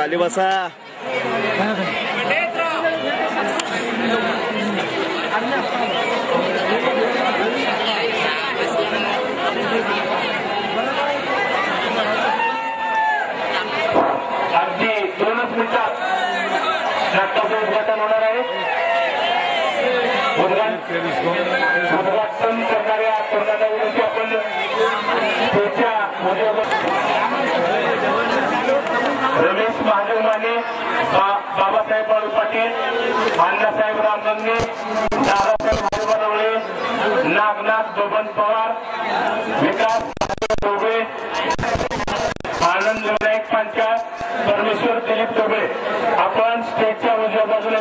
खाली बसा. अगदी 2च मिनिटात नाटकाचं उद्घाटन होणार आहे. उद्घाटन करणाऱ्या तरुणांना विनंती आपण पुढच्या रमेश महादेव माने, बाबासाहेब बाळू पाटील, अण्णासाहेब रामगंगे, दादासाहेब हरिभाऊ, नागनाथ बबन पवार, विकास डोबळे, आनंद विनायक पांचाळ, परमेश्वर दिलीप डोबळे आपण स्टेजच्या उजव्या बाजूला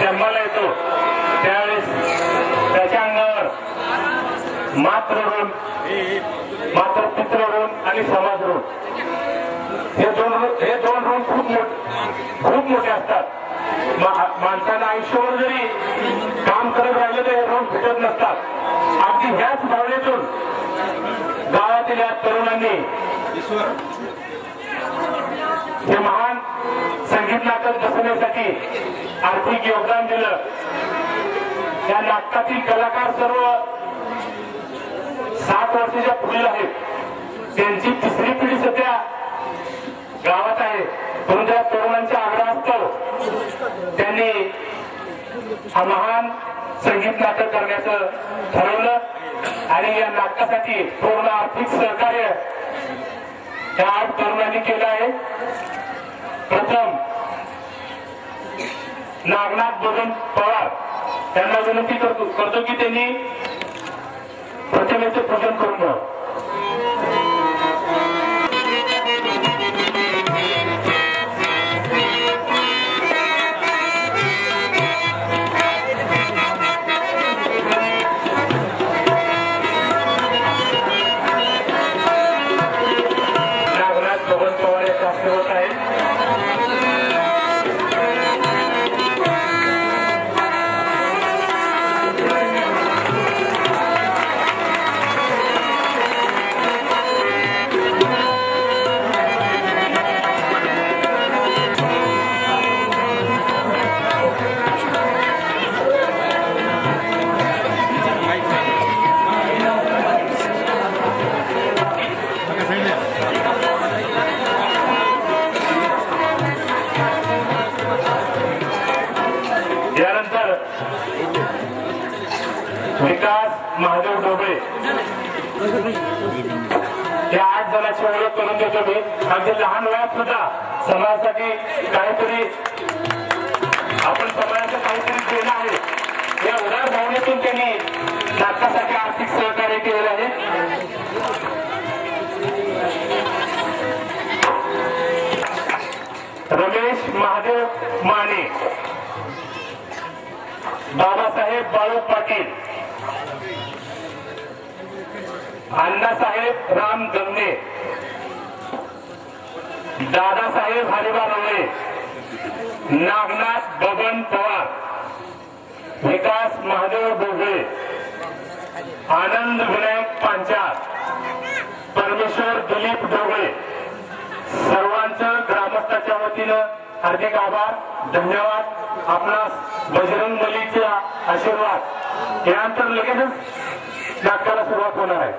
जन्माला येतो त्यावेळेस त्याच्या अंगावर मातृ ऋण, मातृपितृ ऋण आणि समाज ऋण हे दोन ऋण खूप मोठे असतात. माणसानं आयुष्यावर जरी काम करत राहिलं तर हे ऋण फिटत नसतात. अगदी ह्याच भावनेतून गावातील या तरुणांनी हे महान संगीत नाटक बसवण्यासाठी आर्थिक योगदान दिलं. या नाटकातील कलाकार सर्व 7 वर्षाच्या पुढील आहेत. त्यांची 3री पिढी सध्या गावात आहे. परंतु या तरुणांच्या आग्रहास्तव त्यांनी हा महान संगीत नाटक करण्याचं ठरवलं आणि या नाटकासाठी पूर्ण आर्थिक सहकार्य या 8 तरुणांनी केलं आहे. प्रथम नागनाथ बबन पवार त्यांना विनंती करतो की त्यांनी प्रतिमेचे पूजन करून घ्यावं. नागनाथ बबन पवार याचा आशीर्वाद आहे. यानंतर विकास महादेव डोबळे या 8 जणांची ओळख करून देतो मी. अगदी लहान वयात सुद्धा समाजासाठी काहीतरी आपण समाजाचं काहीतरी केलं आहे या उदार भावनेतून त्यांनी नाटकासाठी आर्थिक सहकार्य केलेलं आहे. रमेश महादेव माने, बाबासाहेब बाळू पाटील, अण्णासाहेब राम गंगे, दादासाहेब हरिभाऊ, नागनाथ बबन पवार, विकास महादेव डोबळे, आनंद विनायक पांचाळ, परमेश्वर दिलीप डोबळे सर्वांचं ग्रामस्थाच्या वतीनं हार्दिक आभार, धन्यवाद. आपणास बजरंग बलीचा आशीर्वाद. यानंतर लगेचच नाटकाला सुरुवात होणार आहे.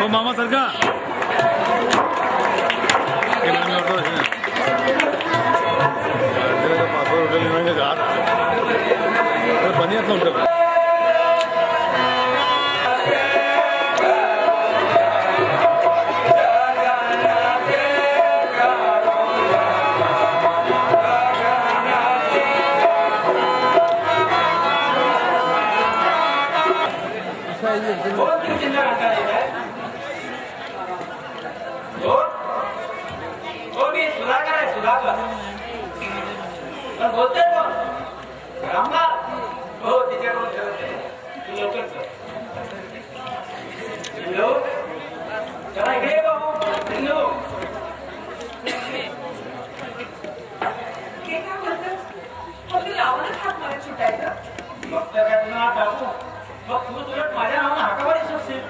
हो मामा सरका बनियात नव्हतं. बोलतोय कोण? रामलाल. हो तिच्याकडून ठरवते. तू लवकर कर. सिंधू जरा इकडे ये बाबू. सिंधू हे काय म्हणतात? मग तू लावूनच हात मारत सुटायचं. मग तर काय तुला टाकू. मग तू तुला माझ्या नावानं हाकावारी सुटशील.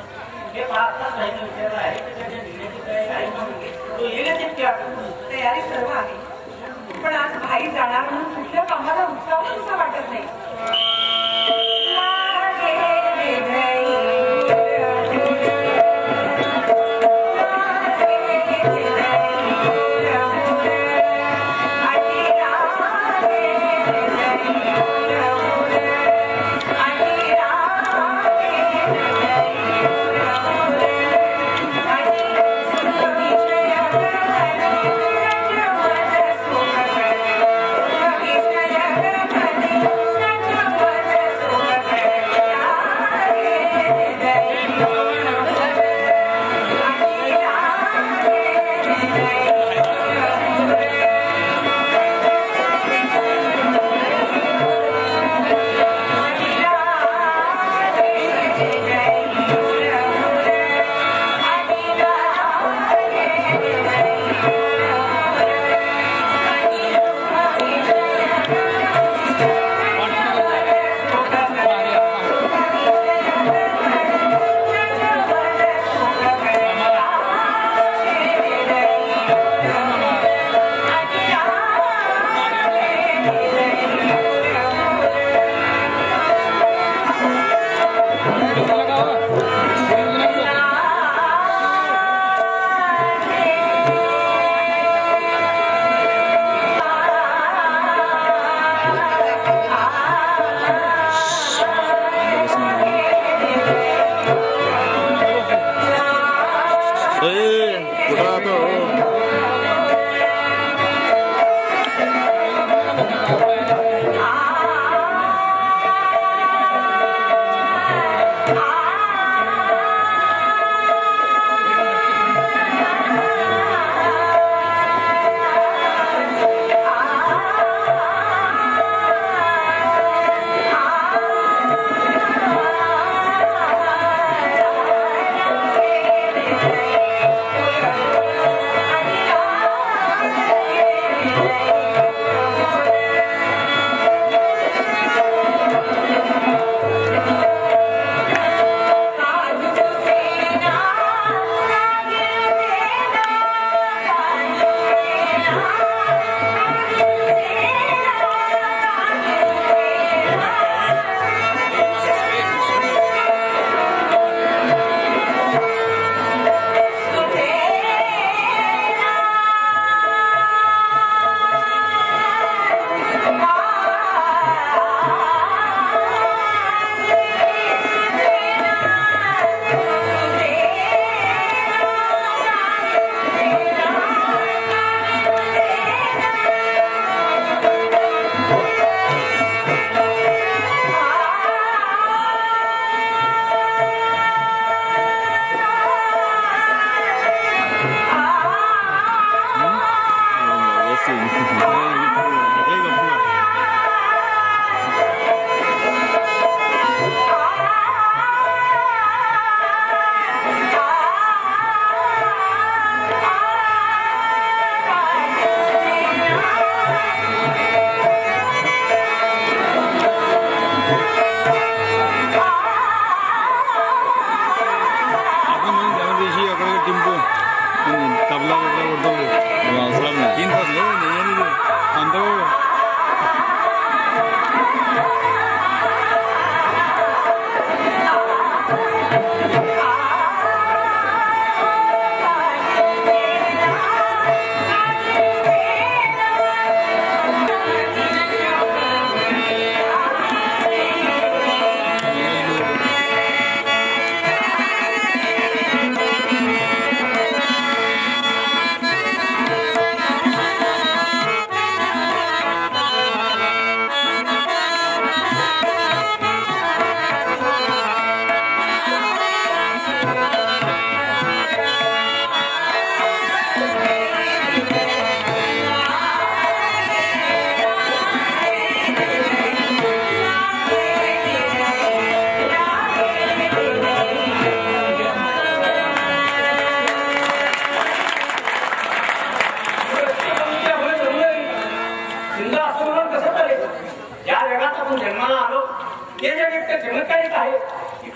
हे 5 तास राहिलं विचारलं आहे त्याच्या निर्णयाची तयारी आहे मग तू येईल तितक्या. तयारी सर्व आहे, पण आज बाहेर जाणार म्हणून कुठल्या कामाला उत्साह कसा वाटत नाही.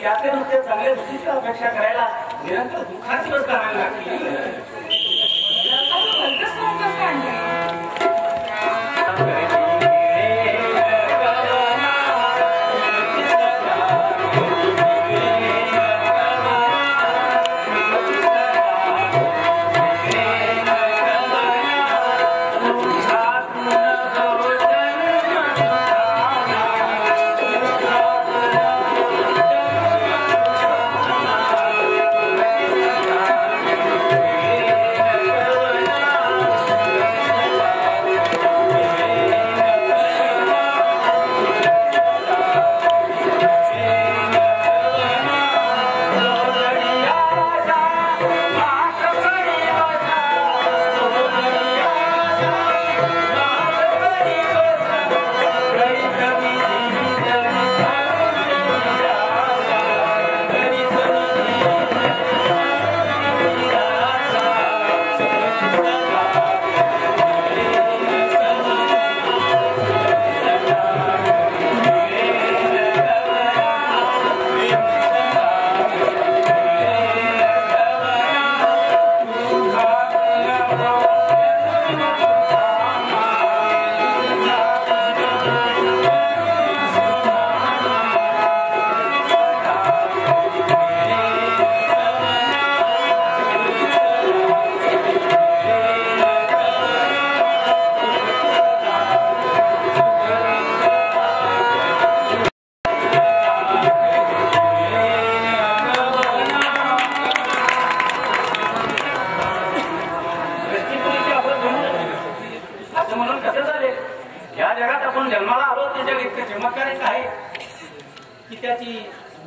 त्याचे नुसते चांगल्या गोष्टीची अपेक्षा करायला निरंतर दुःखाची गोष्ट करायला लागली.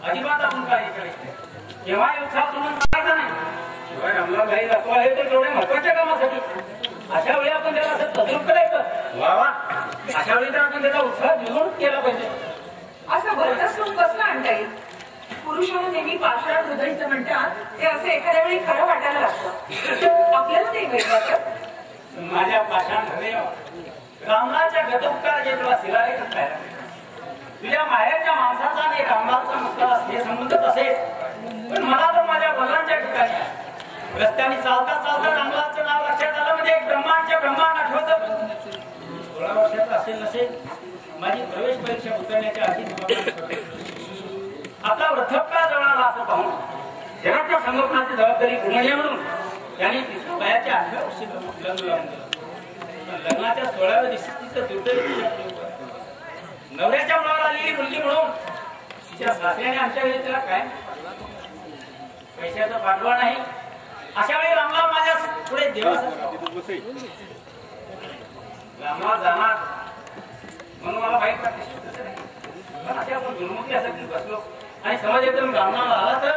अजिबात आपण काही करायचं केव्हा उत्साह सोडून करायचा नाही. शिवाय रामला घरी दाखवा आहे तर तेवढ्या महत्वाच्या कामासाठी अशा वेळी आपण त्याला असं तद्रूप करायचं वा वा. अशा वेळी तर आपण त्याचा उत्साह द्विगुण केला पाहिजे. असं भलतंच लोक कसं आणता येईल. पुरुषांना नेहमी पाषाण हृदयचं म्हणतात ते असं एखाद्या वेळी खरं वाटायला लागतं. आपल्याला नाही भेटलं तर माझ्या पाषाण हृदय रामनाच्या गतोपकार जे तुला शिलाले खायला तुझ्या माहेरच्या माणसाचा आणि रामनाथचा नुसता हे संबंधच असेल. पण मला तर माझ्या वडिलांच्या ठिकाणी रस्त्याने चालता चालता रामनाथचं नाव लक्षात आलं म्हणजे एक ब्रह्मांड आठवतं. 16 वर्षाचा असेल नसेल माझी प्रवेश परीक्षा उतरण्याच्या आधी आपला वृद्धपकाळ जवळ आला असं पाहून जगाच्या संगोपनाची जबाबदारी गुणले म्हणून त्यांनी वयाच्या 8व्या वर्षी लग्न लावून दिलं. लग्नाच्या 16व्या दिवशी तिचं दुर्दैव नवऱ्याच्या मुलाला आलेली मुलगी म्हणून तिच्या सासऱ्याने आमच्या घरी तिला काय पैशाचा पाठवा नाही. अशा वेळी रामलाल माझ्या पुढे रामलाल जाणार म्हणून मला वाईट वाटते. पण अशा आपण दुर्मुखीसाठी बसलो आणि समज एकदम रामलाल आला तर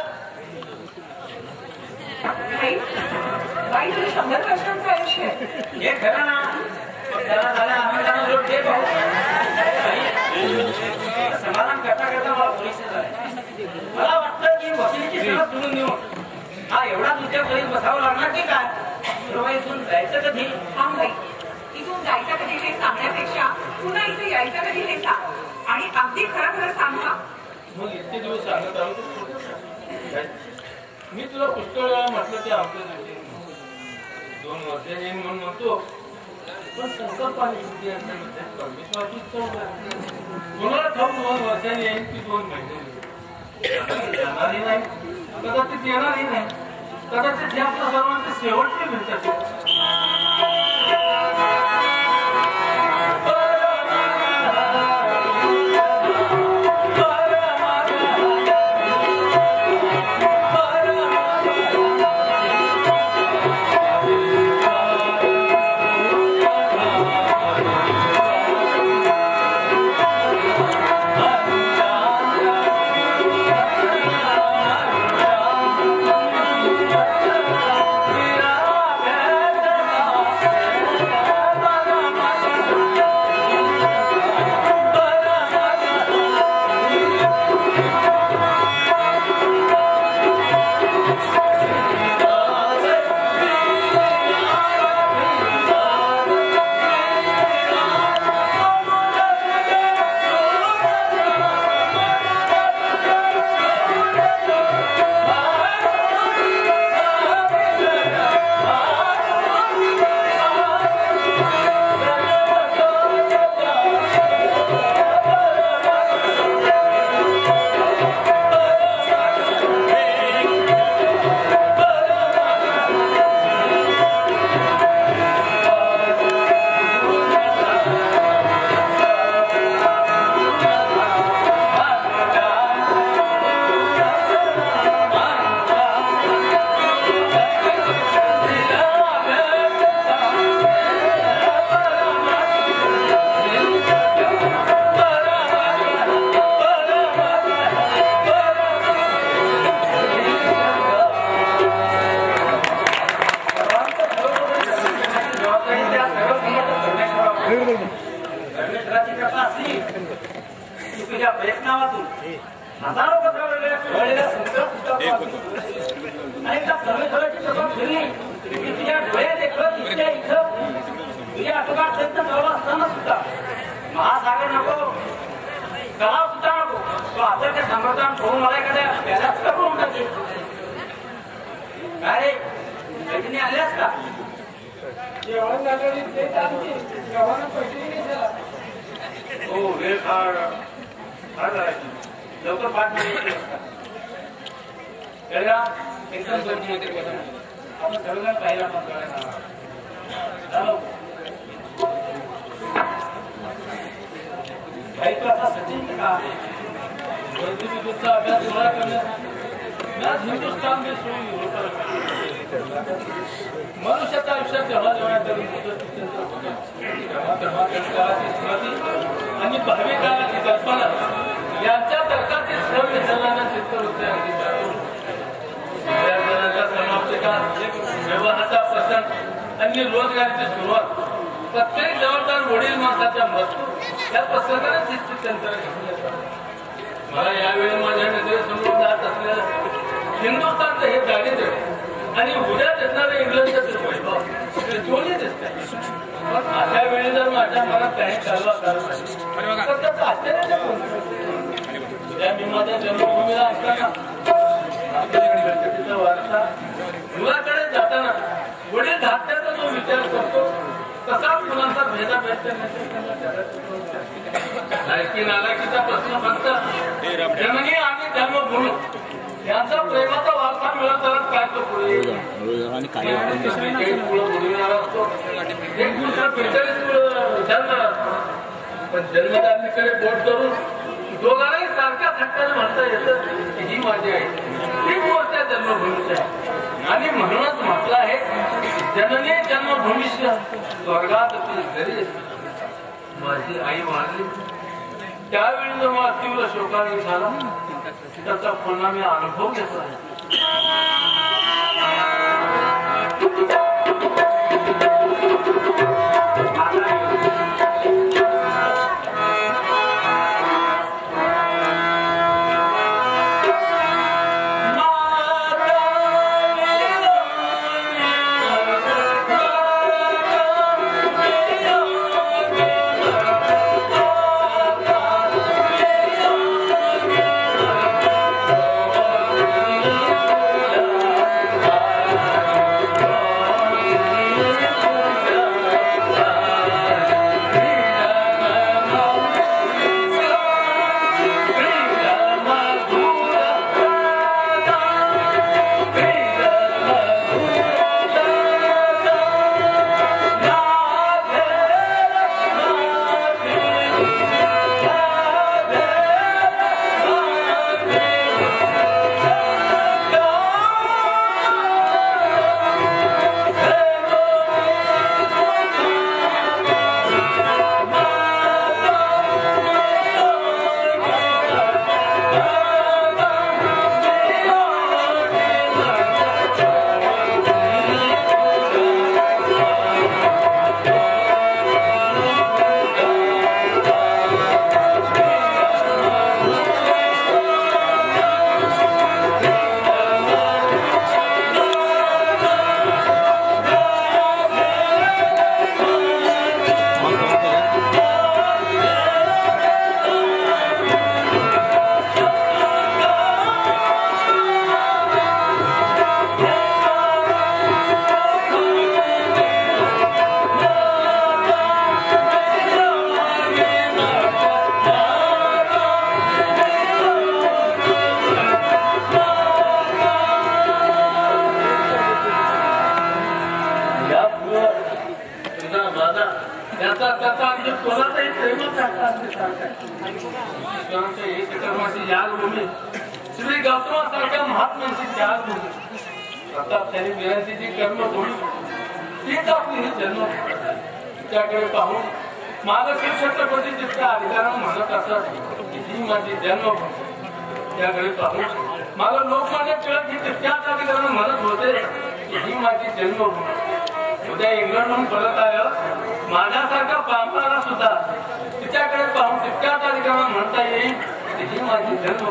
बाई तुला 100 वर्षांचं आयुष्य हे खरं ना. त्याला झाल्या आनंदानं लोट दे भाऊ. समाधान करता करता मला पोलिस झाले. मला वाटतं की वकिलीची सेवा सोडून देऊन हा एवढा तुझ्या घरी बसावं लागणार की काय. इथून जायचं कधी. थांब बाई इथून जायचं कधी हे सांगण्यापेक्षा पुन्हा इथे यायचं कधी हे सांग आणि अगदी खरं खरं सांग का. मग इतके दिवस सांगत आहोत मी तुला पुष्कळ वेळा म्हटलं ते आमच्या 2 वर्षांनी येईन म्हणून म्हणतो. पण संकल्पाने कोणाला ठाऊक 2 वर्षांनी येईन की 2 महिन्यांनी जाणारही नाही. कदाचित येणारही नाही. कदाचित हे आपल्या सर्वांचे शेवटचे मिळतात. Yeah. तुझ्या प्रयत्नातून हजारो पत्रावलेल्या आणि त्या परमेश्वराची कृपा फिरली की तुझ्या डोळ्यात देखत इतक्या इथं तुझ्या आटोकाट प्रयत्न चालू असताना सुद्धा महासागर नको तलाव सुद्धा नको तो आता त्या समर्थान ठेवून मला एखाद्या त्याला सुद्धा करून टाकेल. काय रे पैठणी आल्यास का? जेवण झालं ते आमची जेवण पैसे नाही झाला. हो वेळ फार लवकर 5 मिनिट एकदम आपण सगळ्यांना पाहिला काही कसा सचिन का अभ्यास तुम्हाला करण्यास हिंदुस्थान देश मनुष्याच्या आयुष्यात जेव्हा जेव्हा आणि भावी काळाची कल्पना यांच्या तर्कातील श्रम विसरणाऱ्या चित्रवृत्त्या समाप्तिका विवाहाचा प्रसंग आणि रोजगाराची सुरुवात प्रत्येक जबाबदार वडील माणसाच्या मृत्यू या प्रसंगाने चित्रयंत्र घेऊन येतात. मला यावेळी माझ्या नजरेसमोर जात असलेलं हिंदुस्थानचं हे दारिद्र्य आणि उद्या दिसणारे इंग्लंडचं वैभव हे दोन्ही दिसतात. पण अशा वेळी जर माझ्या मनात काही चालवा तर त्याचं आश्चर्याच्या उद्या मी माझ्या जन्मभूमीला असताना वारसा मुलाकडे जाताना वडील धात्याचा जो विचार करतो तसा मुलांचा भेदाभेद लायकी नालायकीचा प्रश्न फक्त जननी आणि जन्मभूमी यांचा प्रेमाचा वारसा मिळत तरच काय तो पुढे बुडविणारा असतो. 1 विचारणार पण जन्मदात्रीकडे बोट करून दोघांनाही सारख्या धक्क्याने म्हणता येतं की ही माझी आई हीच गोष्ट आहे जन्मभूमीची आहे. आणि म्हणूनच म्हटलं आहे जननी जन्मभूमीच्या स्वर्गात घरी माझी आई वाढली. त्यावेळी जो मला तीव्र शोकाने झाला त्याचा पुन्हा मी अनुभव घेतला. श्री गौतमासारख्या महात्म्यांची त्यागभूमी प्रतापशाली वीरांची जी कर्मभूमी तीच आपली ही जन्मभूमी. त्याकडे पाहून माझं छत्रपती जितक्या अधिकारानं म्हणत असत ही माझी जन्मभूमी. त्याकडे पाहून मला लोकमान्य टिळक ही तितक्याच अधिकारानं म्हणत होते की ही माझी जन्मभूमी. उद्या इंग्लंडहून परत आल्यावर माझ्यासारख्या पांपाला सुद्धा तिच्याकडे पाहून तितक्यात आधी जेव्हा म्हणता येईल तिची माझी जन्म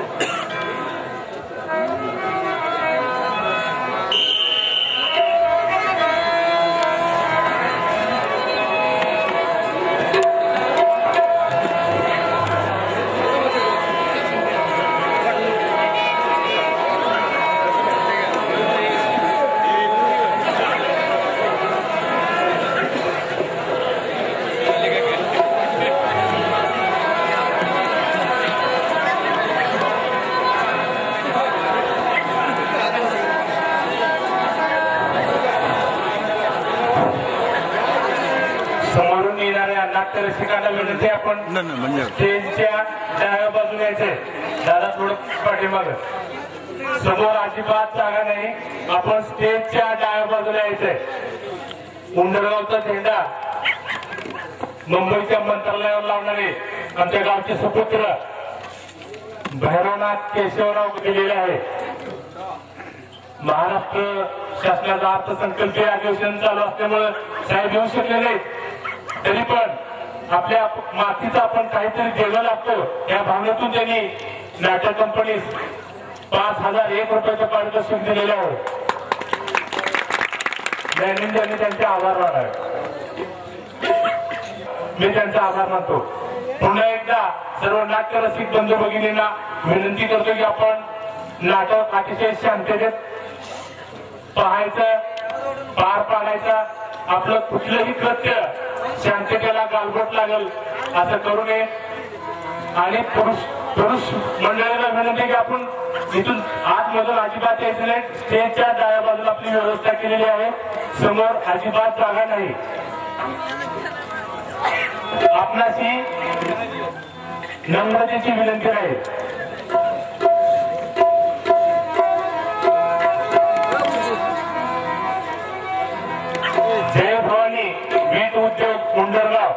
रसिकांना विनंती आपण स्टेजच्या डाव्या बाजूला यायचे दादा थोडं पाठीमाग समोर अजिबात जागा नाही आपण स्टेजच्या डाव्या बाजूला यायचंय उंडरगावचा झेंडा मुंबईच्या मंत्रालयावर लावणारे आमच्या गावचे सुपुत्र भैरवनाथ केशवराव दिलेले आहे महाराष्ट्र शासनाचा अर्थसंकल्पीय अधिवेशन चालू असल्यामुळे साहेब येऊ शकले नाहीत तरी पण आपल्या मातीचा आपण काहीतरी देणं लागतो या भावनेतून त्यांनी नाटक कंपनीस 5,001 रुपयाचं पारितोषिक दिलेलं आहे त्यांनी त्यांचे आभार मानावे मी त्यांचा आभार मानतो पुन्हा एकदा सर्व नाट्य रसिक बंधू भगिनींना विनंती करतो की आपण नाटक अतिशय शांततेत पाहायचं पार पाडायचं आपलं कुठलंही कृत्य शांततेला गालबोट लागेल असं करू नये आणि पुरुष मंडळाला विनंती की आपण इथून आतमधून अजिबात यायचं नाही स्टेजच्या डाव्या बाजूला आपली व्यवस्था केलेली आहे समोर अजिबात जागा नाही आपणाशी नम्रतेची विनंती राहील जय भवानी वीट उद्योग उंडरगाव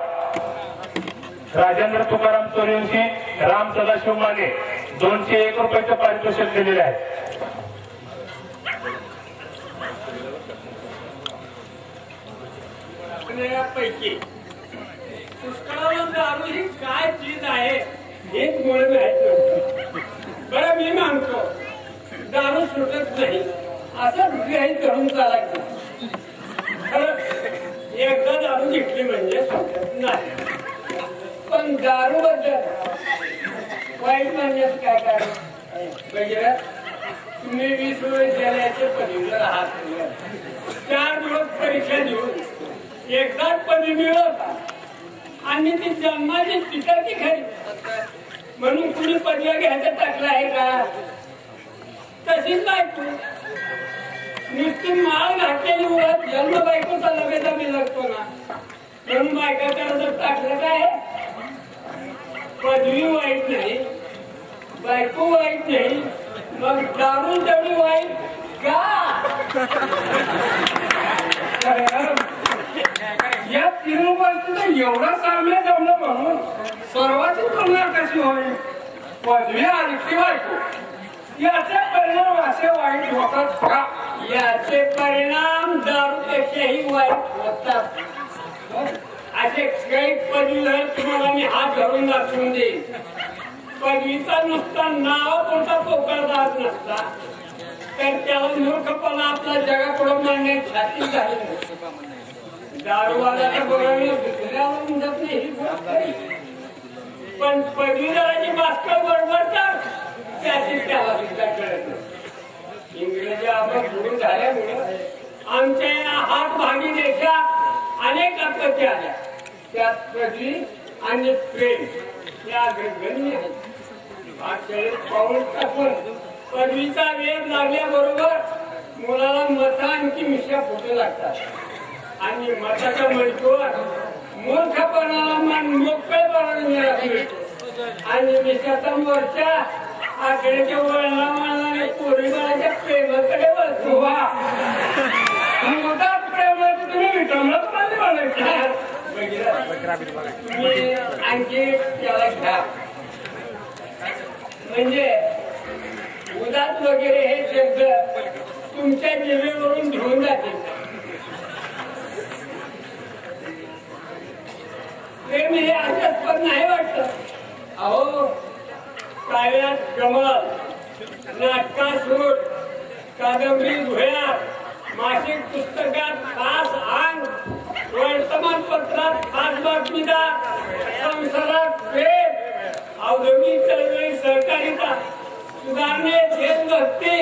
राजेंद्र तुकाराम सूर्यवंशी राम सदाशिव माने 201 रुपयाचं पारितोषिक दिलेले आहे पैकी पुष्कळावर दारू ही काय चीज आहे हेच मुळे माहित बरं मी मानतो दारू सुटत नाही असं गृहीत करून चालायचं एकदा दारू घेतली म्हणजे सुटत नाही पण दारू बद्दल वाईट म्हणण्यास काय कारण वगैरे तुम्ही 20 विश्वविद्यालयाचे पदवीधर आहात 4 दिवस परीक्षा देऊन एकदाच पदवी मिळवता आणि ती जन्माची पिताची खरी म्हणून कुणी पदव्या घ्यायचं टाकलं आहे का तशीच बायको नुसती माळ घातलेली मुळात जन्म बायकोचा लगेच आम्ही लागतो ना म्हणून बायका जर टाकलं काय पदवी वाईट नाही बायको वाईट नाही मग दारू तेवढी वाईट का या 3 रुपयाचं एवढा साम्य जमलं म्हणून सर्वांची तुलना कशी होईल पदवी आणखी बायको याचे परिणाम असे वाईट होतात का याचे परिणाम दारूपेक्षाही वाईट होतात असे काही पदवीधर तुम्हाला मी हात धरून दाखवून देईन पदवीचा नुसता नाव कोणता पोकारदार नसता तर त्याला मूर्खपणा आपला जगापुढे मांडण्यात छाती झाली दारूवाल्याला बोलावलं दुसऱ्याला म्हणत नाही पण पदवीधराची मास्टर बरोबर तर त्याची त्याला सुद्धा कळत नाही इंग्रजी आपण सुरू झाल्यामुळे आमच्या या हातभागी देशात अनेक आपत्ती आल्या त्यात पदवी आणि प्रेम या गणगणी आहेत पाऊल टाकून पदवीचा वेध लागल्याबरोबर मुलाला मत आणखी मिश्या फुटू लागतात आणि मताच्या मजकूर मूर्खपणाला मान मोकळेपणाला मिळत आणि मिश्याचा मोर्चा आकड्याच्या वळणा मानाने पोरीबाळाच्या प्रेमाकडे वळतो मोठा प्रेमाचं तुम्ही विटंबनाच मध्ये म्हणायचं तुम्ही आणखी त्याला घ्या म्हणजे उदात वगैरे हे शब्द तुमच्या जिभेवरून घेऊन जातील प्रेम हे आशास्पद नाही वाटत. अहो काव्यात कमल, नाटकासूर, कादंबरी भुया, मासिक पुस्तकात खास अंग, वर्तमानपत्रात खास बातमीदार, संसारात प्रेम, औद्योगिक चळवळी, सहकारिता, सुधारणे, देशभक्ती,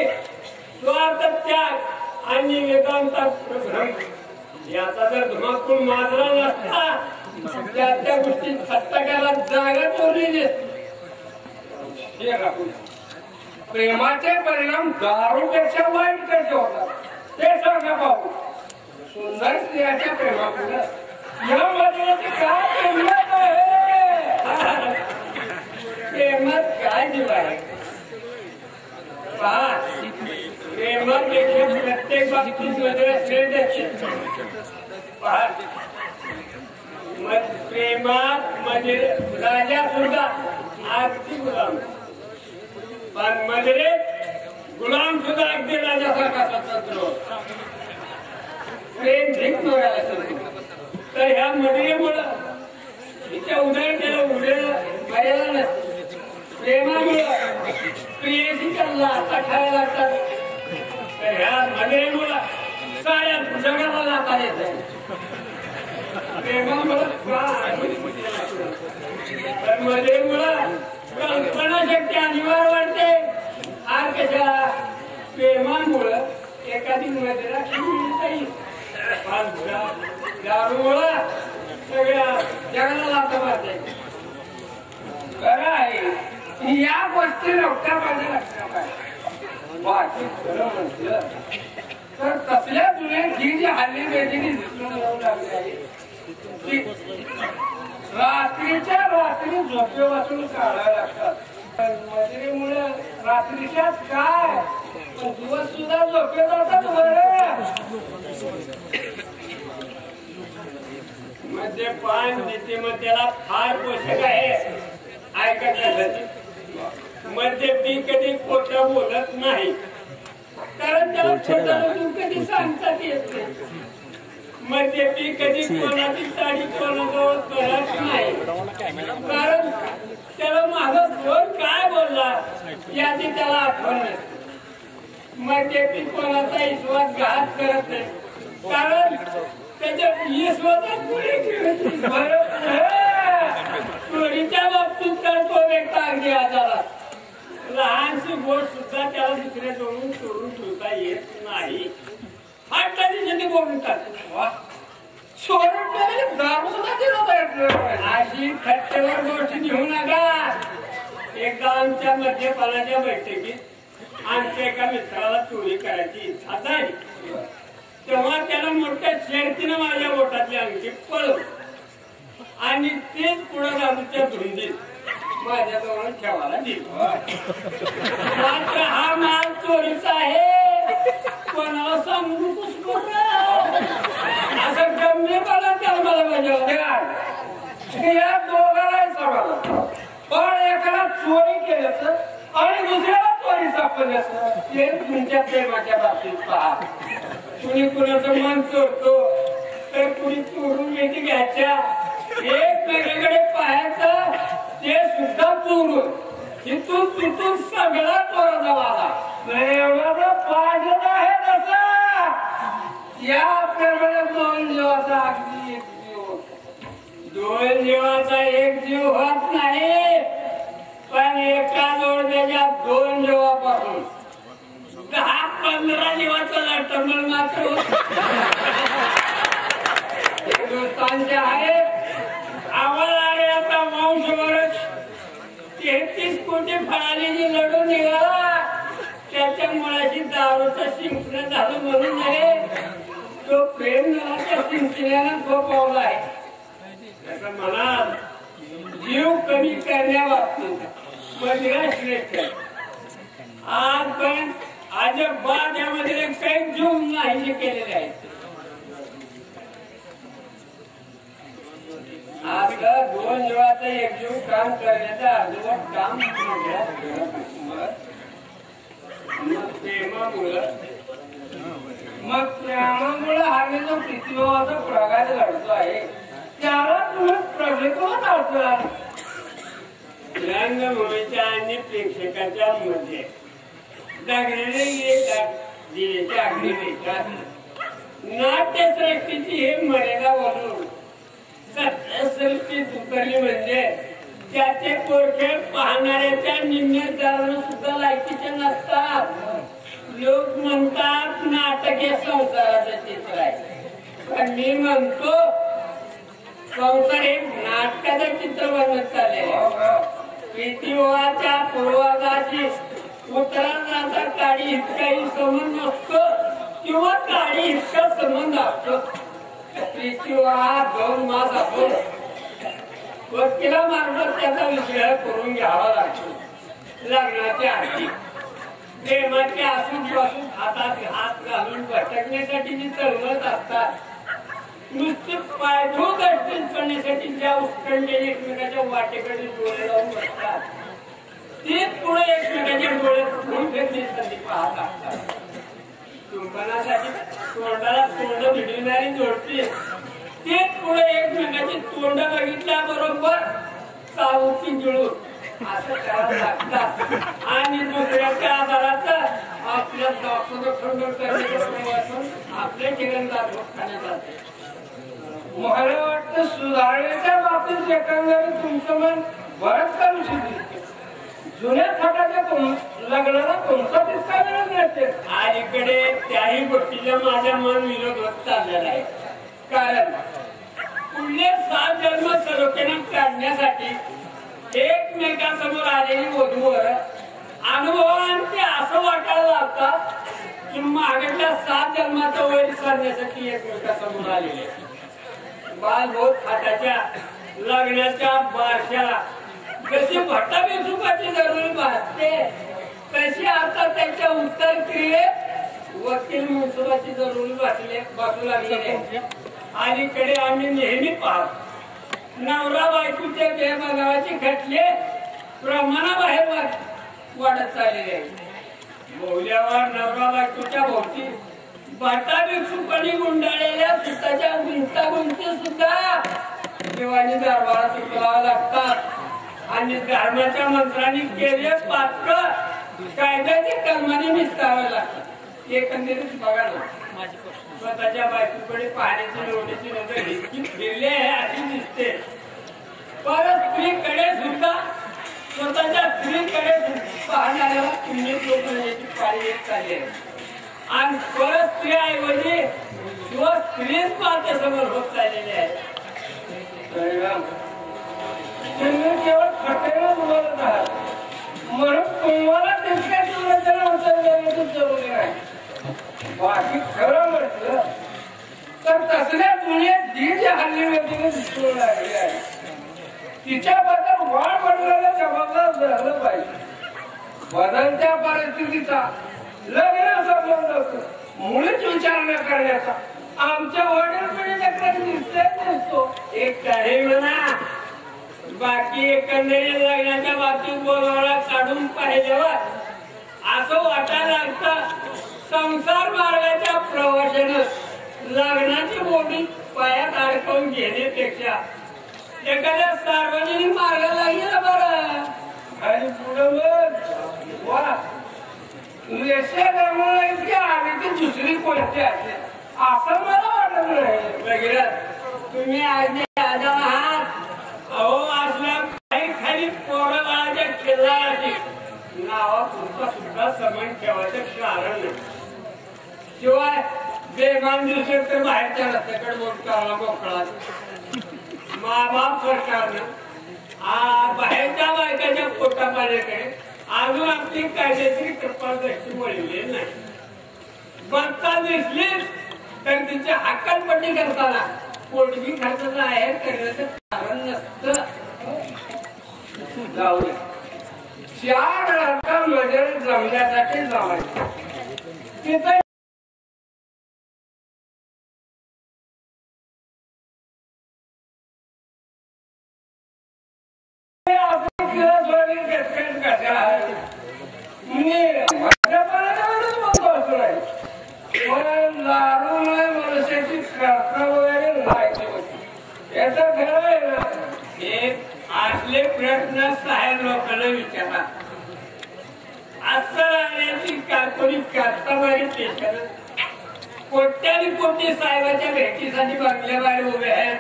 स्वार्थ त्याग आणि वेदांतात भ्रम याचा जर धुमाकूळ माजरा नसता त्या गोष्टी हस्तकाला जागा चोरली नसती. प्रेमाचे परिणाम दारूपेक्षा वाईट कसे होतात ते सांगा भाऊ. सुंदर स्त्रियाच्या प्रेमापुढे यामध्ये काय किंमत आहे? प्रेमात काय जीव आहे? प्रेमात देखील प्रत्येक बाबतीत वेगळं श्रेय प्रेमात म्हणजे राजा सुद्धा अगदी गुलाम, पण मध्ये गुलाम सुद्धा अगदी राजासारखा स्वतंत्र. प्रेम भीक मागायला सांगतो. तर ह्या मदरेमुळं तिच्या उदाहरण त्याला उडेल मारायला नसतं. प्रेमामुळं प्रियसीच्या लाथा खायला लागतात. तर ह्या मदरेमुळं साऱ्या जगाला लाथा येत आहे. प्रेमामुळं तर मदरेमुळं कल्पना शक्ती अनिवार्य वाढते. आज कशाला? प्रेमामुळं एखादी मदरा मिळता येईल. दारूमुळं सगळ्या जगाला लाथा मारते. खरं आहे या गोष्टी लवकर माझ्या लक्षात आहे. बाकी खरं म्हटलं तर तसल्या जुने जी हल्ली वेगळी दिसून येऊ लागली आहे रात्रीच्या रात्री झोपे वाचून काढायला लागतात. मजुरीमुळे रात्रीच्याच काय दिवस सुद्धा झोपे जातात. मद्यपान नीतिमत्तेला फार पोषक आहे. ऐकत नाही मद्यपी कधी खोटं बोलत नाही, कारण त्याला खोटं कधी सांगतात येत नाही. मद्यपी कधी कोणाची साडी कोणाजवळ करत नाही, कारण त्याला माझा कोण काय बोलला याची त्याला आठवण नाही. मद्यपी कोणाचा विश्वासघात करत नाही, कारण त्याच्या विश्वासात चोरीच्या बाबतीत तर तो व्यक्त अगदी आजारा. लहानशी गोष्ट सुद्धा त्याला दुसऱ्या जवळून चोरून ठेवता येत नाही. फाटल्याची बोलून टाकतो. चोरून दारू सुद्धा अशी खट्टेवर गोष्टी घेऊ नका. एकदा आमच्या मद्यपानाच्या बैठकीत आमच्या एका मित्राला चोरी करायची इच्छा झाली. तेव्हा त्याला मोठ्या शर्तीनं माझ्या बोटातली अंगठी पळवली आणि तेच पुढे राजूच्या धुंदीत माझ्याजवळ ठेवायला दिली. मात्र हा माल चोरीचा आहे, कोणाला सांगू असं गम्यपणा त्याला मला म्हणजे या दोघांनाही सांगायला. पण एकाला चोरी केल्याचं आणि दुसऱ्याला चोरी सापडल्याचं हे तुमच्या प्रेमाच्या बाबतीत पहा. कुणी कुणाचं मन चोरतो तर कुणी चोरून मेथी घ्यायच्या. एकमेकांकडे पाहायचं ते सुद्धा चोरून तिथून तिथून सगळा चोराचा वाला पाहिजे आहे तसा. या प्रेमाला दोन जीवाचा अगदी एक जीव, दोन जीवाचा एक जीव होत नाही, पण एका जोडण्याच्या दोन जीवापासून 10-15 जीवाचं लटमल मात्र हिंदुस्थानच्या आहेत. आम्हाला आले आता वंशवरच 33 कोटी फळाली लढून निघाला. त्याच्या मुळाशी दारूचं शिंकणं झालं म्हणून नाही, तो प्रेम नळाच्या शिंकण्यानं थोपवला आहे. त्याचा मनात जीव कमी करण्याबाबतीत मदिरा श्रेष्ठ. आजपर्यंत अजबात यामध्ये काही जीव नाही केलेले आहेत. आता दोन जीवाचं एक जीव काम करण्याचं अर्धवट काम प्रेमामुळे हा जो पृथ्वीभावाचा प्रघात घडतो आहे त्याला तुम्ही प्रवेशवत असाल. रंगभूमीच्या आणि प्रेक्षकांच्या मध्ये जगलेले दिलेच्या अगदी नाट्यसृष्टीची हे मर्यादा वळून सत्यसृष्टी उतरली म्हणजे त्याचे पोरखे पाहणाऱ्याच्या निम्म्यादारांना सुद्धा लायकीचे नसतात. लोक म्हणतात नाटक हे संसाराचं चित्र आहे, पण मी म्हणतो संसार हे नाटकाचं चित्र बनत चालले. प्रीतिवाच्या पूर्वागाशी उत्तराचा काळी इतकाही संबंध नसतो किंवा काळी इतका संबंध असतो. प्रीतिवा 2 मास आपण वकिला मार्फत त्याचा विषय करून घ्यावा लागतो. लग्नाच्या आधी प्रेमाचे असून पासून हातात हात घालून भटकण्यासाठी जी चळवळत असतात, नुसते पायभोग अडचण करण्यासाठी ज्या उत्कंठेने एकमेकाच्या वाटेकडे डोळे लावून बसतात, तेच पुढे एकमेकाच्या डोळ्यात खून फेकण्यासाठी पाहत असतात. चुंबनासाठी तोंडाला तोंड भिडविणारी जोडते, तेच पुढे एकमेकाची तोंड बघितल्याबरोबर सावची जुळून असं करावं लागतात आणि दुसऱ्याच्या आधाराचं आपल्या खंड करण्यापासून आपल्या ठिकाणी खाण्यात जाते. मला वाटतं सुधारणेच्या बाबतीत एकंदरीत तुमचं मन बरंच करू शकते. जुन्या थाटाच्या लग्नाला तुमचा तितका विरोध नसते. अलीकडे त्याही गोष्टीचा माझ्या मन विरोध होत चाललेला आहे. कारण पुढले 7 जन्म सरोख्याने काढण्यासाठी एकमेकांसमोर आलेली वधूवर अनुभवाने ते असं वाटायला लागतात की मागच्या 7 जन्माचं वैर साधण्यासाठी एकमेकांसमोर आलेले. बालभोत थाटाच्या लग्नाच्या बारशाला जशी भट्टाभिसुखाची जरूर भासते, तशी आता त्याच्या उत्तर क्रियेत वकील मुसुबाची जरूर बसू लागली. अलीकडे आम्ही नेहमी पाहतो नवरा बायकोच्या बेबगावाचे खटले प्रमाणाबाहेर वाढत चाललेले आहे. बोवल्यावर नवरा बायकोच्या भोवती भट्टाभिक्षुपणी गुंडाळलेल्या सुताच्या गुंतागुंती सुद्धा देवानी दरबारात उचलावा लागतात आणि धर्माच्या मंत्रांनी केले पात्र कायद्याची कलमाने निस्तारावे लागतात. एकंदरीत बघा ना, स्वतःच्या बायकोकडे पाहण्याची लोटीची नजर इतकी फिरली आहे अशी दिसते. परत स्त्रीकडे सुद्धा स्वतःच्या स्त्रीकडे पाहणाऱ्याला किंमत लोकण्याची पाळी येत चालली आहे आणि परत स्त्रीऐवजी स्त्रीच पाहते समोर होत चाललेली आहे. तुम्ही केवळ खटेला बोलत आहात म्हणून तुम्हाला तितक्या जीवनाच्या उत्तर देण्याची जरुरी नाही. बाकी खरं म्हटलं तर तसल्या दुनियेत जी हल्ली व्यक्तीने दिसून लागली आहे तिच्याबद्दल वाढ बनवायला जबाबदार झालं पाहिजे. बदलत्या परिस्थितीचा लग्न संबंध मुळीच विचार न करण्याचा आमच्या वडील पिढीच्या दिसतो. एक काही म्हणा बाकी एकंदरीत लग्नाच्या बाबतीत बोलवाला काढून पाहिल्यावर असं वाटायला लागतं संसार मार्गाच्या प्रवाशानं लग्नाची बोटी पायात अडकवून घेण्यापेक्षा एखाद्या सार्वजनिक मार्गाला गेला बरं आणि पुढं वा आली ती दुसरी कोणती असेल असं मला वाटत नाही. वगैरे तुम्ही आजाद आहात. अहो असल्या काही खाली पोरं बाळाच्या खेळाची नावापुरता सुद्धा समान ठेवायचं कारण नाही. शिवाय बेमान दिवशी तर बाहेरच्या रस्त्याकडे मोठा मोकळा माबाप सरकारनं बाहेरच्या बायकाच्या पोटापाण्याकडे अजून आपली कायदेशीर कृपादृष्टी वळली नाही. बघता दिसली तर तिच्या हक्कांपट्टी करताना पोटगी खर्चाचा आहेर करण्याचं कारण नसतं. जाऊ दे 4 रकांमध्ये जमण्यासाठी जावायचं तिथं दारू मनुष्याची कर्तव्य वगैरे याचा असले प्रश्न साहेब लोकांना विचारा. असं राहण्याची कोणी कास्तमारी पेशा कोट्यानी साहेबाच्या भेटीसाठी बंगल्याबाहेर उभे आहेत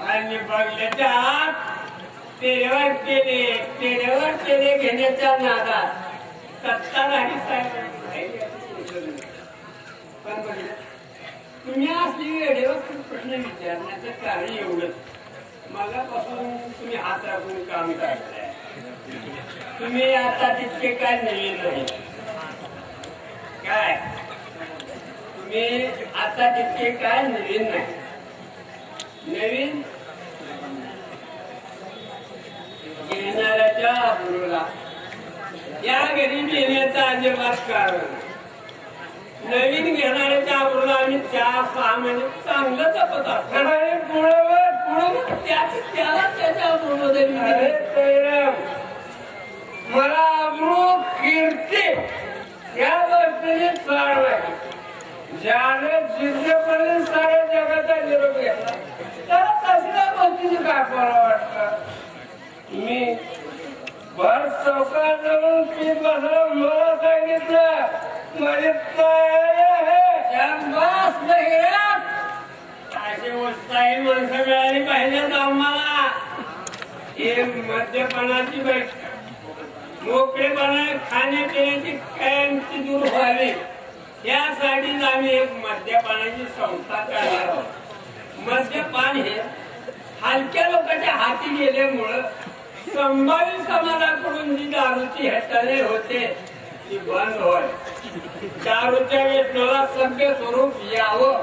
आणि बंगल्याच्या आत तेरेवर केले घेण्याच्या नादात सत्ताधारी साहेब. पण तुम्ही असली वेळेवर प्रश्न विचारण्याचं कारण एवढंच. मगापासून तुम्ही हात राखून काम करताय. तुम्ही आता तितके काय नवीन नाही. काय तुम्ही आता तितके काय नवीन नाही. नवीन घेणाऱ्याच्या अब्रूला या घरी येण्याचं अजिबात कारण. नवीन घेणाऱ्याच्या अब्रूला आम्ही 4-6 महिने चांगलं जपत असतो. त्याला त्याच्या अब्रूमध्ये मला अब्रू कीर्ती या गोष्टीची चाळ आहे. ज्याने जिद्दपर्यंत साऱ्या जगाचा निरोप घेतला त्याला तसल्या गोष्टीची काय बरं वाटतं. मी भर चौकात जाऊन पीठ बसलं मला सांगितलं माझी तयारी आहे. अशी उत्साही माणसं मिळाली पाहिजेत आम्हाला. हे मद्यपानाची मोकळेपणा खाण्यापिण्याची कायमची दूर व्हावी यासाठीच आम्ही एक मद्यपानाची संस्था करणार आहोत. मद्यपान हे हलक्या लोकांच्या हाती गेल्यामुळं संभाव्य समाजाकडून जी दारूची हेटाळी होते ती बंद होय. दारूच्या व्यसनाला सभ्य स्वरूप यावं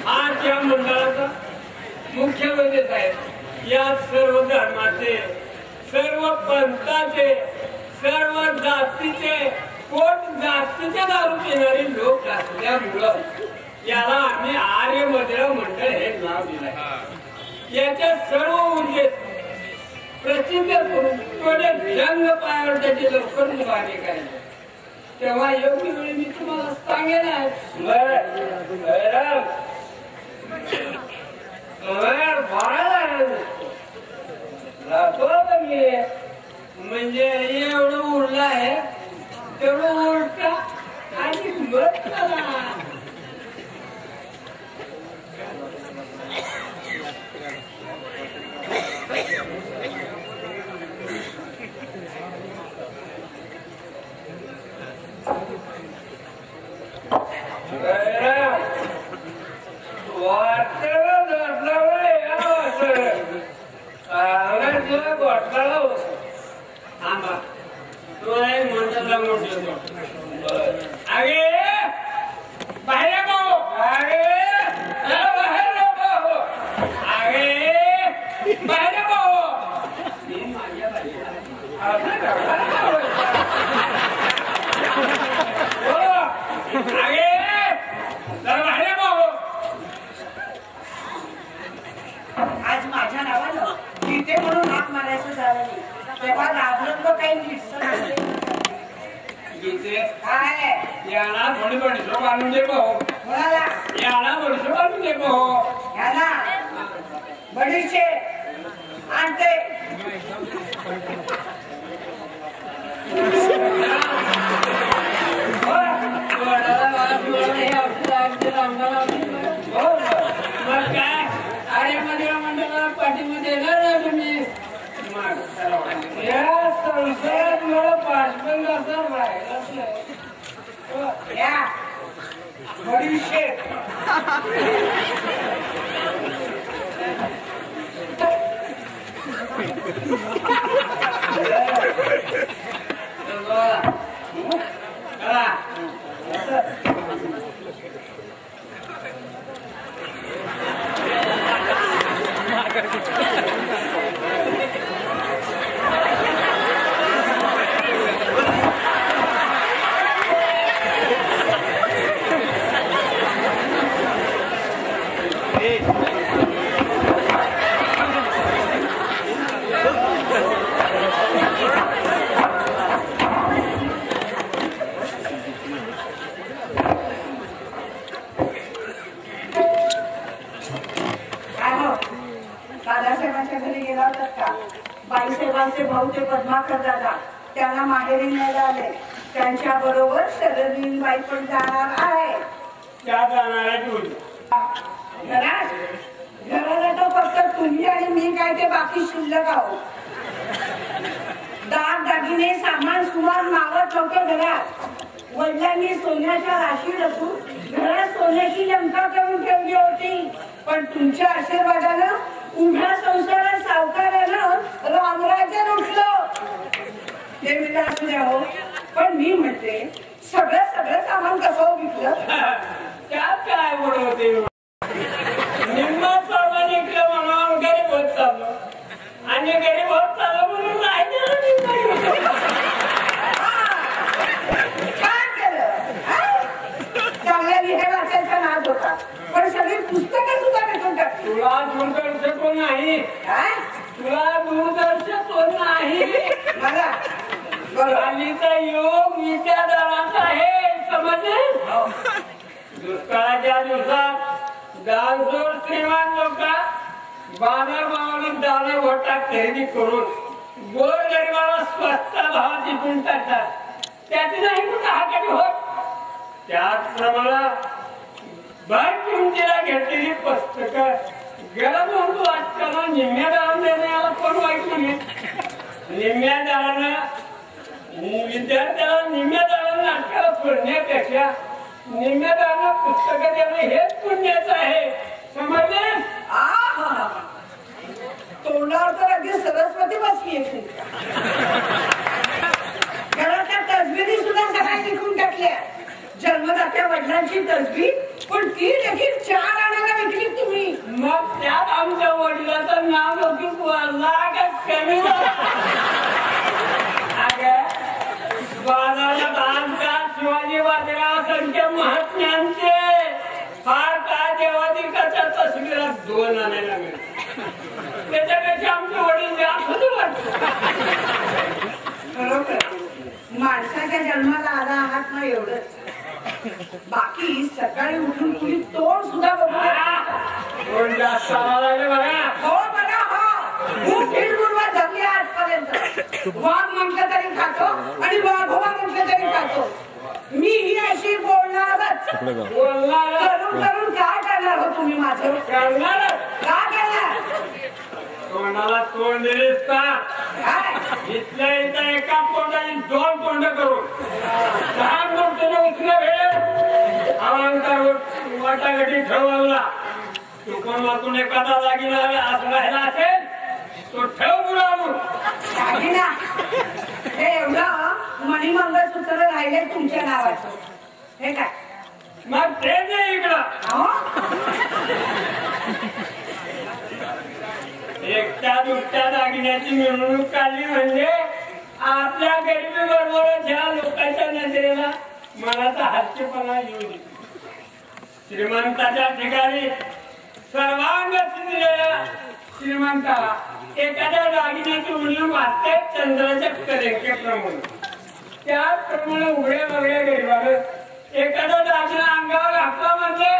हा त्या मंडळाचा मुख्य उद्देश आहे. यात सर्व धर्माचे, सर्व पंथाचे, सर्व जातीचे, कोण जातीचे दारू पिणारे लोक असल्यामुळं याला आम्ही आर्य मदिरा मंडळ हे नाव दिलं आहे. याच्या सर्व उद्देश प्रसिद्ध करून थोडे जंग पायावर त्याची लवकरच मागे करायचे. तेव्हा योग्य वेळी मी तुम्हाला सांगेन. म्हणजे एवढं उरलं आहे तेवढं उलटा आणि मत करा. आज माझ्या नावानं गीते म्हणून हाक मारायचं झालं नाही तेव्हा राबलं काही गीते काय याला थोडी बडीशोप आणून दे भाऊ. कोणाला याला बडीशोप आणून दे भाऊ. याला बडीशे आणते. मग काय आर्य मदिरा मंडळाला पाठीमध्ये येणार ना तुम्ही. या संसारात मला 55 असं राहिलंच नाही. या बडीशे दादासाहेबांना वडिलांच्या घरी गेला होता का? बाईसाहेबांचे भाऊ ते पद्माकर दादा त्यांना माहेरी न्यायला आले. त्यांच्या बरोबर शरदीबाई पण जाणार आहे. त्या जाणार आहे तू घराला तो फक्त तुम्ही आणि मी काय ते बाकी शिल्लक आहोत. दाग दागिने सामान सुमान मावत नव्हतं घरात. वडिलांनी सोन्याच्या राशी रचून घरात सोन्याची लंका करून ठेवली होती. पण तुमच्या आशीर्वादानं उभ्या संसारात सावकारानं रामराज्य लुटलं. ते मी असू द्या हो, पण मी म्हणते सगळं सामान कसं विकलं? त्यात काय बोलवते निम्मा सामान इकडं म्हणून गरीब होत चाललो आणि गरीब होत चाललो म्हणून काय केलं? चांगल्या लिहायला वाचायचा नाद होता, पण सगळी पुस्तकं सुद्धा भेटून टाकली. तुला दूरदर्शन कोण नाही, तुला दूरदर्शन कोण नाही. मला हल्लीचा योग विचारधाराचा आहे, समजले. दुष्काळाच्या दिवसात दानशूर श्रीमान लोक बाजार भावाने दाणे वटा खरेदी करून गोर गरिबाला स्वस्त भावात विकून टाकतात. त्याची नाही कुठं हाकडी होत. त्याचप्रमाणे भर किमतीला घेतलेली पुस्तकं गरज म्हणतो वाचताना निम्म्या दारानं देण्याला कोण वाईट नाही. निम्म्या दारानं विद्यार्थ्याला निम्म्या दारानं नाटकाला सोडण्यापेक्षा निम्म्या दारानं पुस्तकं देणं हेच पुण्याचं आहे, समजले. तोंडावर तर अगदी सरस्वती बसली आहे. घरातल्या तसबिरी सुद्धा सगळ्या विकून टाकल्या. जन्मदात्या वडिलांची तसबी, पण ती देखील 4 आण्याला विकली तुम्ही. मग त्यात आमच्या वडिलाचं नाव लौकिक वाढला का कमी बाजारात आजकाल शिवाजी बाजीराव संख्या महात्म्यांचे फार काय देवाधिकाच्या तस्वीरात 2 आणायला मिळतात. त्याच्यापेक्षा आमचे वडील जास्त खरोखर माणसाच्या जन्माला आला आहात ना एवढंच. बाकी सकाळी उठून तुम्ही तोंड सुद्धा कोण जास्त लागले बघा. हो बघा हो, खूप फिरगुरवा जमली आजपर्यंत. वाघ म्हटलं तरी खातो आणि वाघोबा म्हटलं तरी खातो. मी ही अशी बोलणारच. करून करून काय करणार हो तुम्ही माझं? करणार काय करणार? तोंडाला तोंड दिलीस का इथल्या इथं एका तोंडाने 2 तोंड करून 10 तोंड उचलं वेळ अलंकार वाटाघाटी ठेवला. चुकून वाचून एखादा दागिना असं राहिला असेल तो ठेव बुडावून. दागिना हे एवढं मणिमंगळसूत्र राहिले तुमच्या नावाचं, हे काय? मग ते नाही इकडं. एकट्या दुसऱ्या दागिन्याची मिरवणूक काढली म्हणजे आपल्या गरिबी बरोबर ज्या लोकांच्या नजरेला मनाचा हास्यपणा येऊ दे. श्रीमंताच्या ठिकाणी सर्वांग दिलेल्या श्रीमंताला एखाद्या दागिन्याची उलट वाटते चंद्राच्या कलेप्रमाणे. त्याचप्रमाणे उघड्या बघड्या गरिबाला एखादा दागिना अंगावर घातला म्हणजे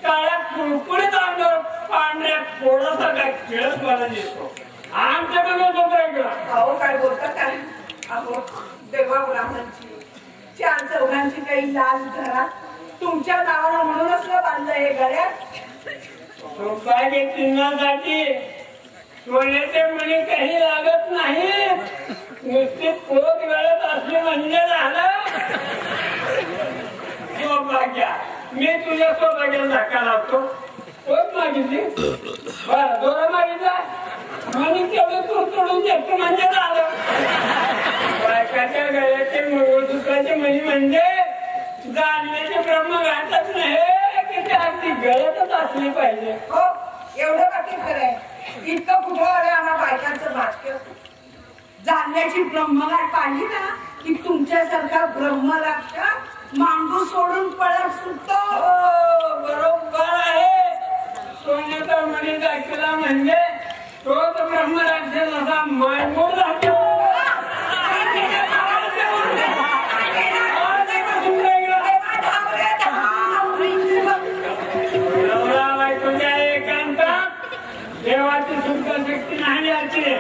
काळ्या कुळकुळीत अंगावर पांढऱ्या थोडासा काय खेळत मला दिसतो. आमच्याकडे होतो इकडं. अहो काय बोलता काय? अहो देवा ब्राह्मणची 4 चौघांची काही लाज धरा. तुमच्या नावानं म्हणूनच ना बांधलं हे गळ्यात. सौभाग्य चिन्हासाठी सोन्याचे मणी काही लागत नाही. नुसती पोत गळत असली म्हणजे झालं सौभाग्य. मी तुझ्या सौभाग्याला धक्का लागतो. पोत मागितली बरं दोरा मागितला मणी तेवढं तू तोडून देतो म्हणजे झालं. बायकाच्या गळ्याचे मंगळसूत्राचे मणी म्हणजे जाणण्याचे ब्रह्म घातच नाही की ते अगदी गळतच असली पाहिजे. हो एवढं बाकी खरंय. इतकं कुठं आलं आम्हा बायकांचं भाग्य. जाणण्याची ब्रह्मगाठ पाडली ना की तुमच्यासारखा ब्रह्मराक्ष मांडू सोडून पळत सुटतो. बरोबर आहे. सोन्याचा मणी दाखला म्हणजे तोच ब्रह्मराक्षस असा मांडून राहतो. देवाची सुद्धा शक्ती नाही याची.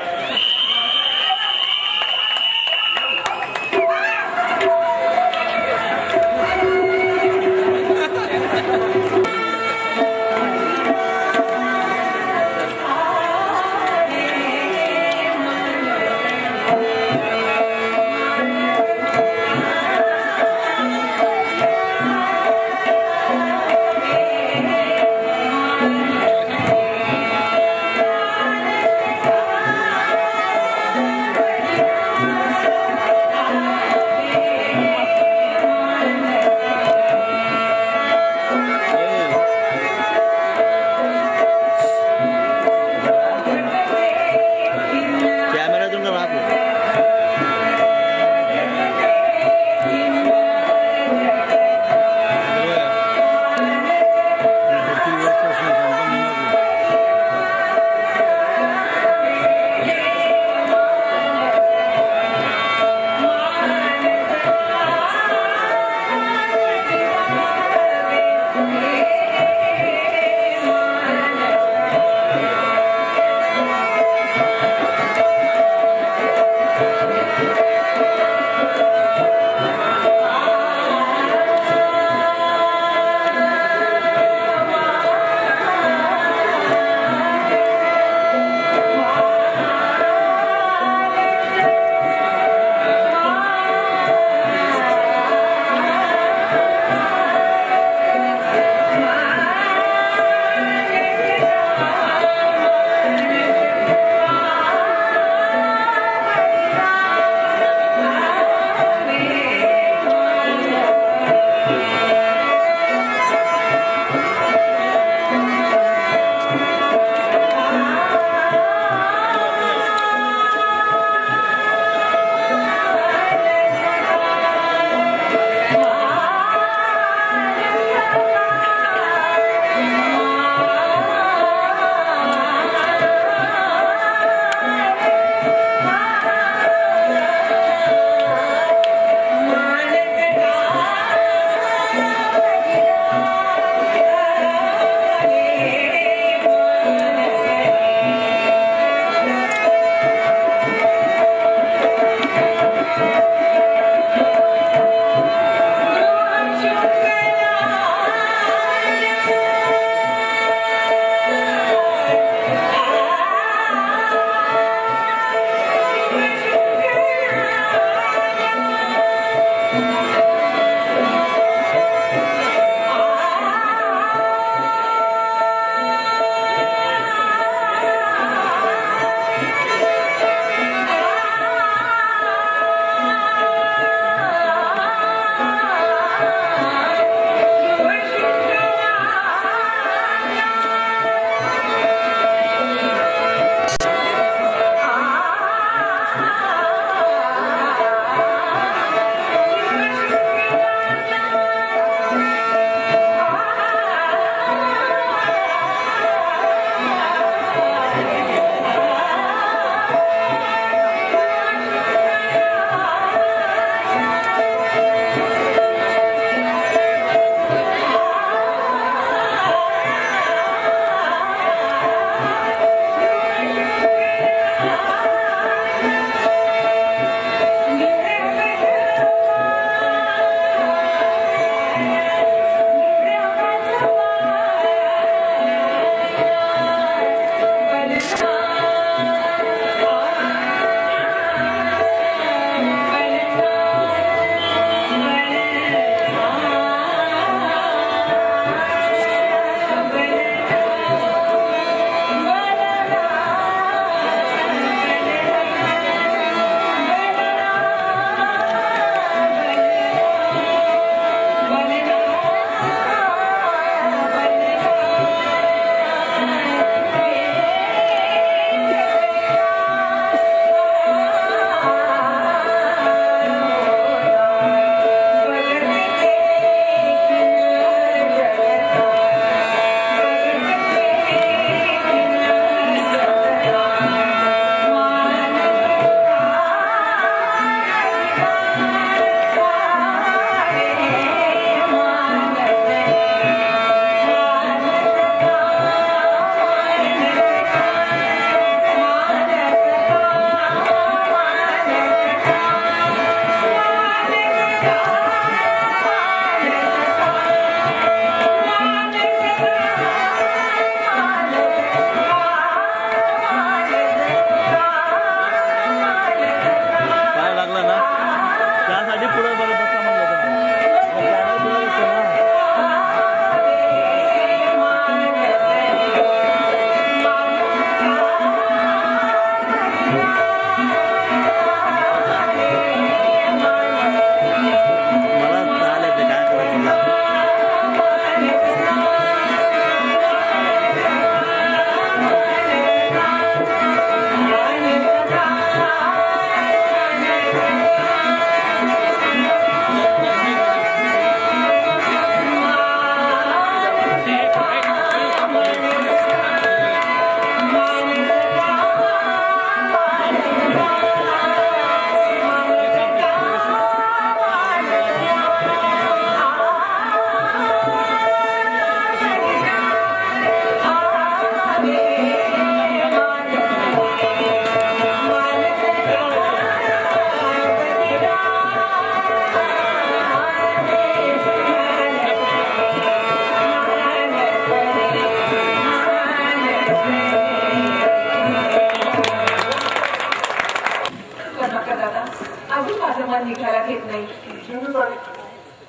येत नाही? सिंधुताई,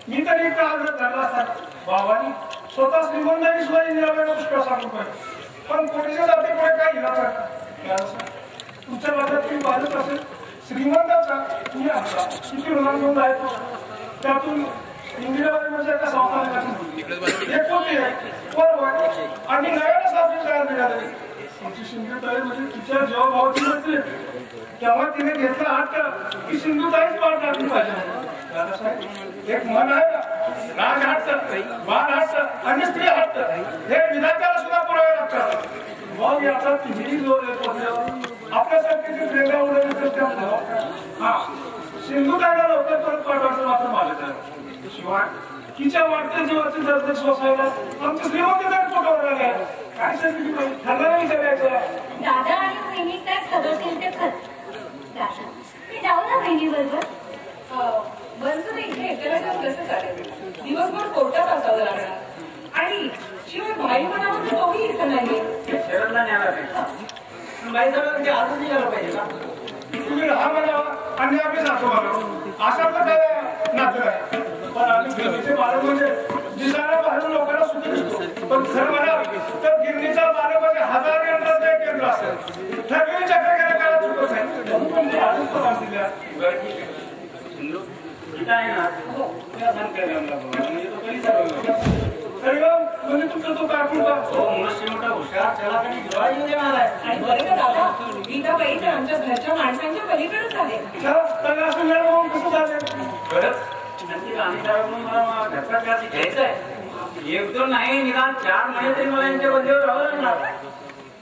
मी तरी इतका आग्रह धरला असता भावानी स्वतः श्रीमंतांनी सुद्धा इंदिराबाईंना पुष्कळ सांगू पाहिजे, पण कोणीच्या जातीमुळे काही इलाज आहे. तुमच्या वाट्यात तुम्ही बाजत असेल श्रीमंताचा तुम्ही आमचा किती ऋणानुबंध आहे त्यातून इंदिराबाई म्हणजे एका संस्थानाची एक होती बरोबर आणि नव्याने सासरी तयार निघाली. आमची सिंधुताई म्हणजे तिच्या जेव्हा भावाची म्हटली तेव्हा तिने घेतला हात की सिंधुताईच वाट टाकली पाहिजे. एक मन आहे ना, राज हटत बाळ हटत आणि स्त्री हटत हे विधात्याला सुद्धा पुरावे लागतात. मग याचा तिन्ही जोर येतो आपल्यासारखी जी प्रेरणा उडवली हा सिंधुताईला लवकर परत पाठवायचं मात्र मालक आहे. शिवाय तिच्या वाढत्या जीवाची दर्द सोसायला आमच्या श्रीमंतीकडे पोटावर आले काय सांगितली पाहिजे ठरलं नाही करायचं. दादा आणि बहिणी काय ठरवतील ते खरं. दादा मी जाऊ ना बहिणी बरोबर. बंद इथे एकट्याला जाऊन कसं चालेल? दिवसभर कोर्टात असावं लागणार आणि शिवाय भाई म्हणावं तोही इथं नाही. शरदला न्यायला पाहिजे, बाई सगळं ते अजून निघालं पाहिजे ना. तुम्ही हा म्हणावा आणि आम्ही जातो म्हणावं असा प्रकारे नातं आहे. पण आम्ही गिरणीचे बालक म्हणजे दिसायला बाहेरून लोकांना सुट्टी देतो, पण खरं म्हणाल तर गिरणीचा बालक म्हणजे 1000 यंत्राचं एक केंद्र असेल. ठरलेली चक्र गेल्या काळात चुकत नाही म्हणून तुमची आधीच पण असतील आहे ना. तुला सांगते म्हणजे तो कधी चालू तरी म्हणजे तुमचा तो काकून का मनुष्य मोठा हुशार त्याला काही दिवाळी येऊ देणार आहे. आणि बरं का दादा गीताबाई तर आमच्या घरच्या माणसांच्या पलीकडेच आहे. त्याला असं वेळ होऊन कसं झालं खरंच नक्की म्हणून मला घरचा क्लास घ्यायचा आहे. एक दोन नाही निदान 4 महिने तरी मला यांच्या बंदीवर राहावं लागणार.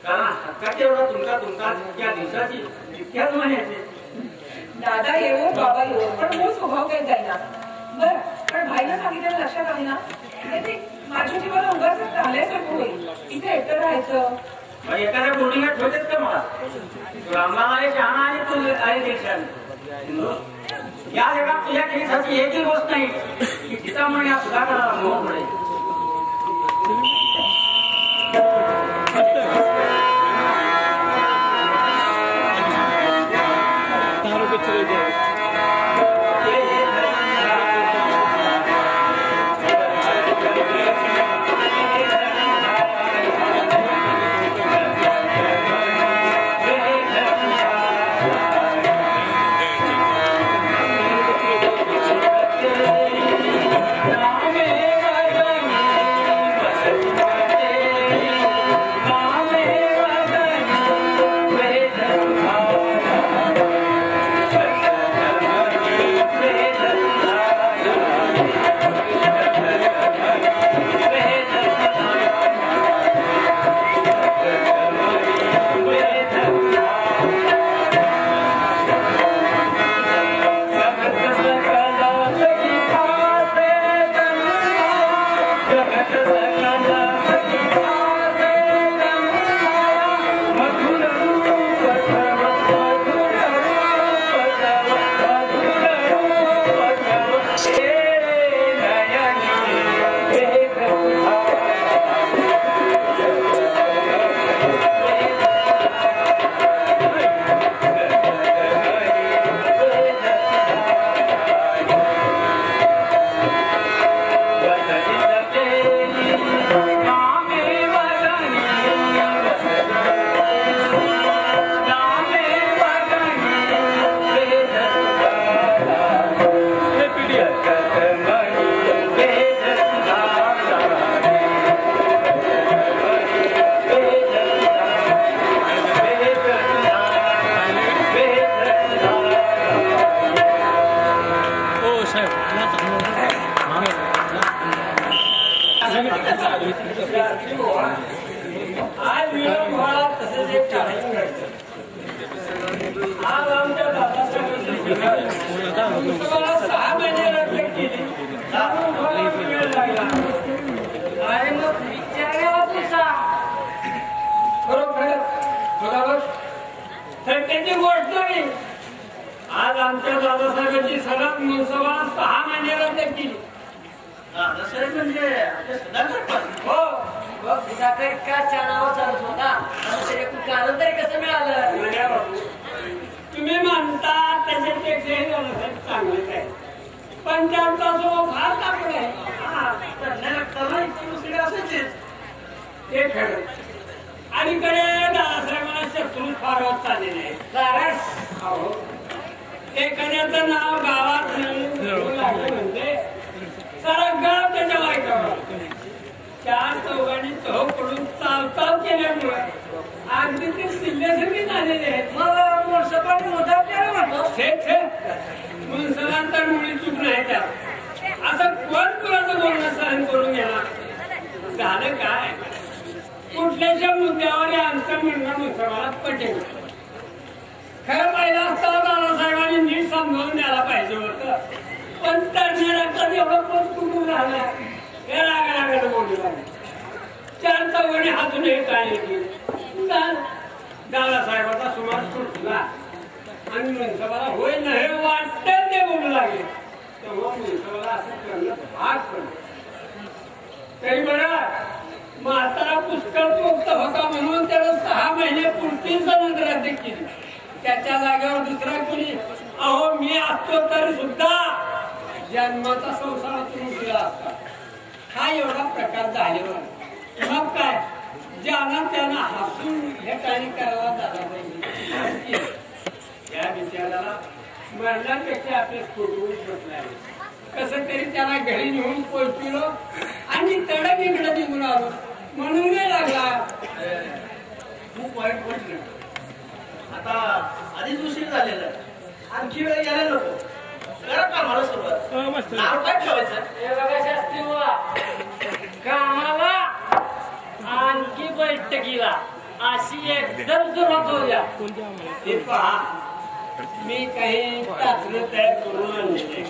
कारण हक्काच्या एवढा तुमचा इतक्या दिवसाची इतक्याच महिन्याची. दादा येऊ बाबा येऊ पण मूळ स्वभाव काही जाईना. बरं पण भाईला सांगितलेलं लक्षात आहे ना? ते माझ्या जीवाला उगाच आल्यासारखं होईल. इथे एकटं राहायचं. एखाद्या बोर्डिंगात ठेवतेच का मला? रामलाल आहे शहाणा आणि तू आहे देशात. या जगात तुझ्या केसाची एकही गोष्ट नाही की तिचा म्हणे या सुधाकराला मोह पडेल. आज विनोद मला तसेच एक चॅलेंज करायचं. आज आमच्या दादासाहेबांची 6 महिने रद्द केली. वेळ लागला आणि मग विचारावा तुझा बरोबर बरोबर तर त्याची गोष्ट नाही. आज आमच्या दादासाहेबांची सलग मनसभा 6 महिने रद्द केली. दादासाहेब म्हणजे आपले सुधारक पण. हो का चानावा चालत होता कारण तरी कसं मिळालं? तुम्ही म्हणता त्याच्यापेक्षाही चांगलं काय पण त्यांचा स्वभाव फार तापड आहे. ते खरं. अलीकडे दादासाहेबांना शत्रू फार होत चाललेले आहे. एखाद्याचं नाव गावात म्हणजे सारा गाव त्याच्या वाईटावर. चार चौघांनी चौक पडून चालचाल केल्यामुळे अगदी ते सिल्ल्यासारखे झालेले आहेत. मग मुळसपाट मोठा त्याला म्हणतो मुळसपाट मुली चूक नाही त्या. असं कोण कुणाचं बोलणं सहन करून घेणार. झालं काय कुठल्याच्या मुद्द्यावर आमचं म्हणणं मुळसपाला पटेल. खरं पाहिलं असता दादासाहेबांनी नीट समजावून द्यायला पाहिजे होतं. पण तरणाऱ्याचा एवढं पोट कुठून राहिला हे रागारागाला बोलू लागले. चार चौघांनी हातून हे काय दादासाहेबाचा सुमार सुटला आणि मुळसपाला होईल ना हे वाटत ते बोलू लागले. तेव्हा मुळसपाला असं करणं भाग पडलं. तरी बरं म्हातारा पुष्कळ पोक्त होता म्हणून त्याला 6 महिने पुरतीच रद्द केली. त्याच्या जागेवर दुसरा कोणी अहो मी असतो तर सुद्धा जन्माचा संसार तुमचा असता. हा एवढा प्रकार झाल्यावर मग काय ज्यांना त्यांना हसून हे काही करायला झाला पाहिजे. या विचाराला मरण्यापेक्षा आपले फोटोच बसले. कसं तरी त्याला घरी नेऊन पोहोचलो आणि तडक इकडे निघून आलो म्हणून नाही लागला. खूप वाईट वाटलं. आता आधीच उशीर झालेला आहे. आणखी वेळ घ्यायला नको. करा कामाला सुरुवात. नाव काय ठेवायचं? हे बघा शास्त्री बुवा, कामाला आणखी बैठकीला अशी एकदम सुरुवात होऊया. ते पहा मी काही तासलं तयार करून आणलेले